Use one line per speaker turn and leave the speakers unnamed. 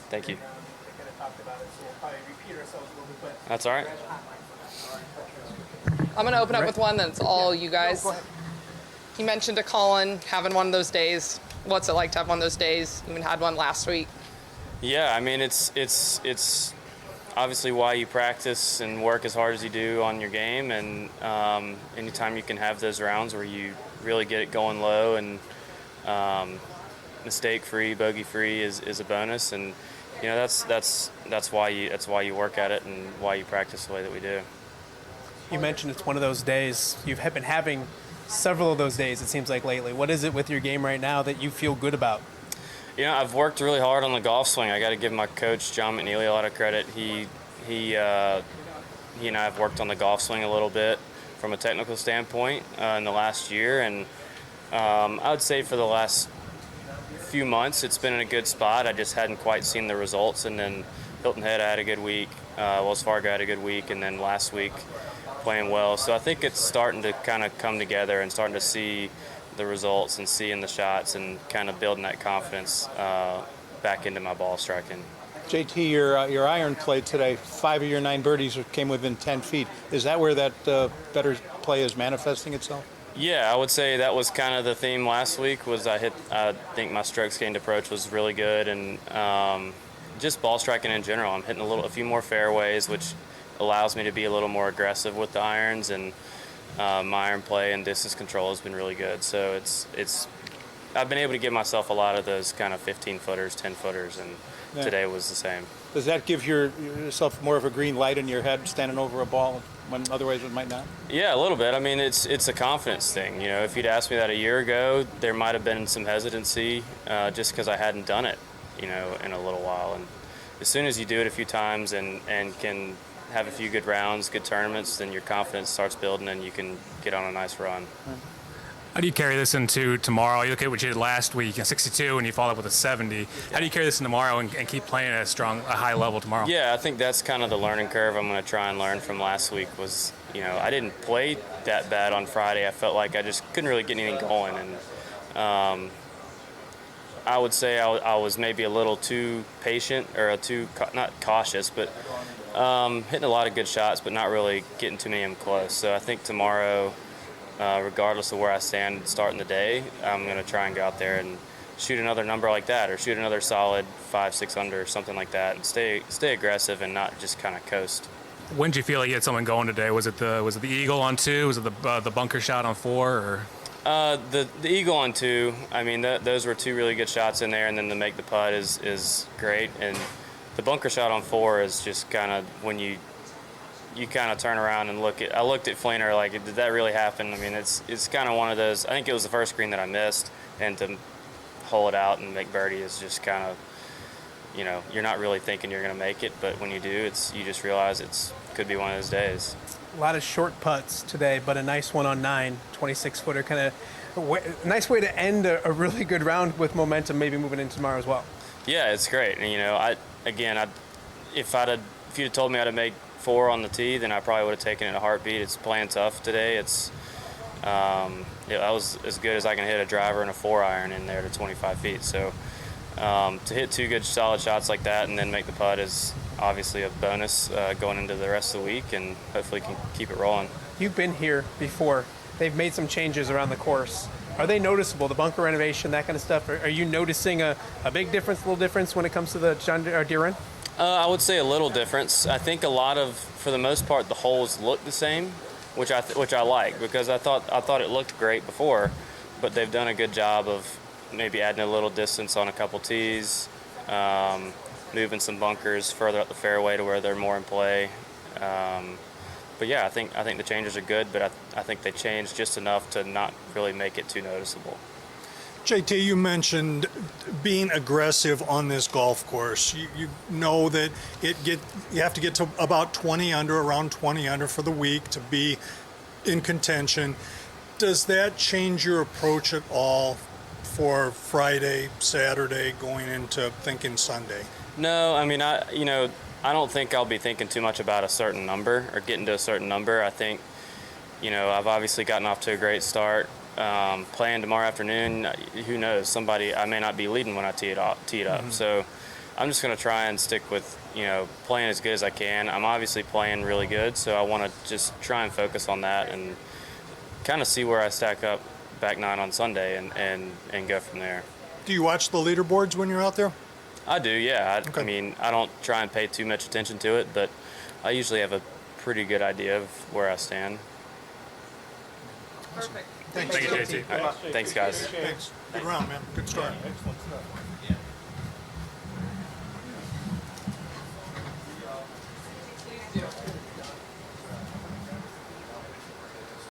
Thank you.
They kind of talked about it, so we'll probably repeat ourselves a little bit, but
That's all right.
I'm going to open up with one that's all you guys.
go ahead.
You mentioned to Colin having one of those days. What's it like to have one of those days? You even had one last week.
Yeah, I mean, it's obviously why you practice and work as hard as you do on your game, and anytime you can have those rounds where you really get it going low and mistake-free, bogey-free is a bonus, and you know that's why you work at it and why you practice the way that we do.
You mentioned it's one of those days. You've been having several of those days, it seems like, lately. What is it with your game right now that you feel good about?
You know, I've worked really hard on the golf swing. I got to give my coach, John McNeely, a lot of credit. He and I have worked on the golf swing a little bit from a technical standpoint in the last year, and I would say for the last few months it's been in a good spot. I just hadn't quite seen the results, and then Hilton Head I had a good week, Wells Fargo had a good week, and then last week playing well. So I think it's starting to kind of come together and starting to see the results and seeing the shots and kind of building that confidence back into my ball striking.
JT, your iron play today, 5 of your 9 birdies came within 10 feet. Is that where that better play is manifesting itself?
Yeah, I would say that was kind of the theme last week. I think my strokes gained approach was really good, and just ball striking in general. I'm hitting a few more fairways, which allows me to be a little more aggressive with the irons, and my iron play and distance control has been really good. So I've been able to give myself a lot of those kind of 15-footers, 10-footers, and today was the same.
Does that give yourself more of a green light in your head standing over a ball when otherwise it might not?
Yeah, a little bit. I mean, it's a confidence thing. You know, if you'd asked me that a year ago, there might have been some hesitancy just because I hadn't done it, you know, in a little while. And as soon as you do it a few times and can have a few good rounds, good tournaments, then your confidence starts building and you can get on a nice run.
How do you carry this into tomorrow? You look at what you did last week, a 62, and you followed up with a 70. How do you carry this into tomorrow and keep playing at a high level tomorrow?
Yeah, I think that's kind of the learning curve I'm going to try and learn from last week was, you know, I didn't play that bad on Friday. I felt like I just couldn't really get anything going. And I would say I was maybe a little too patient or not cautious, but hitting a lot of good shots, but not really getting too many of them close. So I think tomorrow, regardless of where I stand starting the day, I'm going to try and go out there and shoot another number like that, or shoot another solid 5-6 under, or something like that, and stay aggressive and not just kind of coast.
When did you feel like you had someone going today? Was it the eagle on 2? Was it the bunker shot on 4? Or
the eagle on 2? I mean, those were 2 really good shots in there, and then to make the putt is great. And the bunker shot on 4 is just kind of when you kind of turn around and I looked at Fleener like, did that really happen? I mean, it's kind of one of those. I think it was the first green that I missed, and to hole it out and make birdie is just kind of, you know, you're not really thinking you're going to make it, but when you do, you just realize could be one of those days.
A lot of short putts today, but a nice one on 9, 26-footer, kind of nice way to end a really good round with momentum, maybe moving into tomorrow as well.
Yeah, it's great. And, you know, if you'd have told me I'd have made 4 on the tee, then I probably would have taken it in a heartbeat. It's playing tough today. I was as good as I can hit a driver and a 4-iron in there to 25 feet. So to hit 2 good solid shots like that and then make the putt is obviously a bonus going into the rest of the week, and hopefully can keep it rolling.
You've been here before. They've made some changes around the course. Are they noticeable, the bunker renovation, that kind of stuff? Are you noticing a big difference, little difference when it comes to the Deere run?
I would say a little difference. I think for the most part, the holes look the same, which I like, because I thought it looked great before, but they've done a good job of maybe adding a little distance on a couple tees, moving some bunkers further up the fairway to where they're more in play. But yeah, I think the changes are good, but I think they changed just enough to not really make it too noticeable.
JT, you mentioned being aggressive on this golf course. You know that you have to get to about 20 under, around 20 under for the week to be in contention. Does that change your approach at all for Friday, Saturday, going into thinking Sunday?
No, I mean, I don't think I'll be thinking too much about a certain number or getting to a certain number. I think, you know, I've obviously gotten off to a great start. Playing tomorrow afternoon, who knows? I may not be leading when I tee it up. So I'm just going to try and stick with, playing as good as I can. I'm obviously playing really good, so I want to just try and focus on that and kind of see where I stack up back nine on Sunday and go from there.
Do you watch the leaderboards when you're out there?
I do, yeah. I
Okay.
mean, I don't try and pay too much attention to it, but I usually have a pretty good idea of where I stand.
Perfect.
Thanks.
Thank you, JT.
All right. Thanks, guys.
Thanks. Good round, man. Good start.